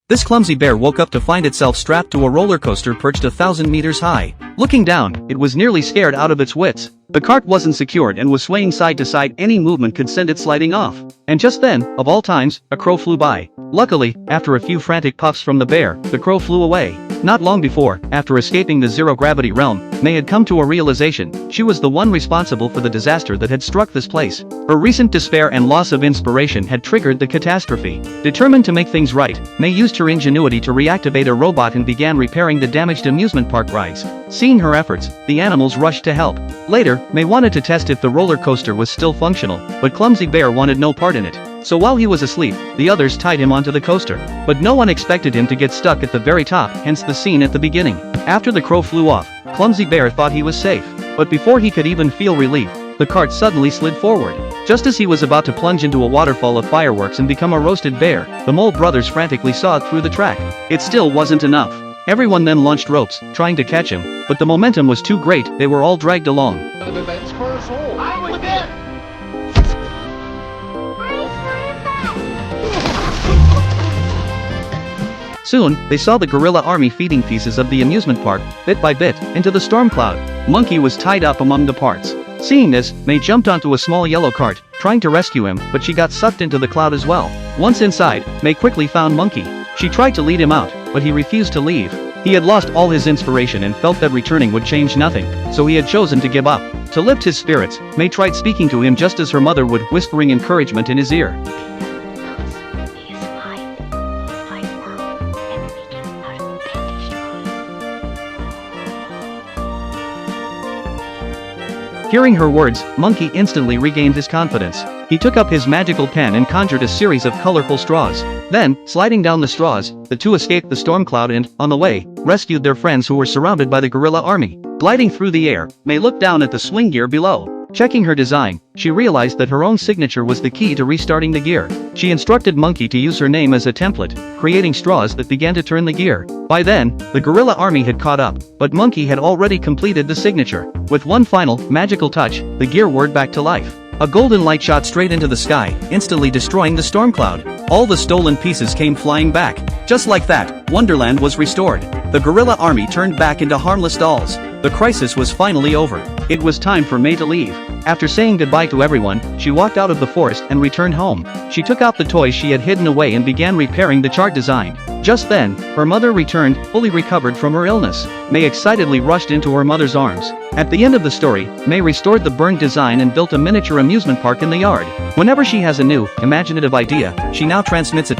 This clumsy bear woke up to find itself strapped to a roller coaster perched 1,000 meters high. Looking down, it was nearly scared out of its wits. The cart wasn't secured and was swaying side to side. Any movement could send it sliding off. And just then, of all times, a crow flew by. Luckily, after a few frantic puffs from the bear, the crow flew away. Not long before, after escaping the zero-gravity realm, May had come to a realization. She was the one responsible for the disaster that had struck this place. Her recent despair and loss of inspiration had triggered the catastrophe. Determined to make things right, May used her ingenuity to reactivate a robot and began repairing the damaged amusement park rides. Seeing her efforts, the animals rushed to help. Later, May wanted to test if the roller coaster was still functional, but Clumsy Bear wanted no part in it. So while he was asleep, the others tied him onto the coaster. But no one expected him to get stuck at the very top, hence the scene at the beginning. After the crow flew off, Clumsy Bear thought he was safe. But before he could even feel relief, the cart suddenly slid forward. Just as he was about to plunge into a waterfall of fireworks and become a roasted bear, the Mole brothers frantically sawed through the track. It still wasn't enough. Everyone then launched ropes, trying to catch him, but the momentum was too great. They were all dragged along. Soon, they saw the gorilla army feeding pieces of the amusement park, bit by bit, into the storm cloud. Monkey was tied up among the parts. Seeing this, May jumped onto a small yellow cart, trying to rescue him, but she got sucked into the cloud as well. Once inside, May quickly found Monkey. She tried to lead him out, but he refused to leave. He had lost all his inspiration and felt that returning would change nothing, so he had chosen to give up. To lift his spirits, May tried speaking to him just as her mother would, whispering encouragement in his ear. Hearing her words, Monkey instantly regained his confidence. He took up his magical pen and conjured a series of colorful straws. Then, sliding down the straws, the two escaped the storm cloud and, on the way, rescued their friends who were surrounded by the gorilla army. Gliding through the air, May looked down at the swing gear below. Checking her design, she realized that her own signature was the key to restarting the gear. She instructed Monkey to use her name as a template, creating straws that began to turn the gear. By then, the gorilla army had caught up, but Monkey had already completed the signature. With one final, magical touch, the gear whirred back to life. A golden light shot straight into the sky, instantly destroying the storm cloud. All the stolen pieces came flying back. Just like that, Wonderland was restored. The gorilla army turned back into harmless dolls. The crisis was finally over. It was time for May to leave. After saying goodbye to everyone, she walked out of the forest and returned home. She took out the toys she had hidden away and began repairing the chart design. Just then, her mother returned, fully recovered from her illness. May excitedly rushed into her mother's arms. At the end of the story, May restored the burned design and built a miniature amusement park in the yard. Whenever she has a new, imaginative idea, she now transmits it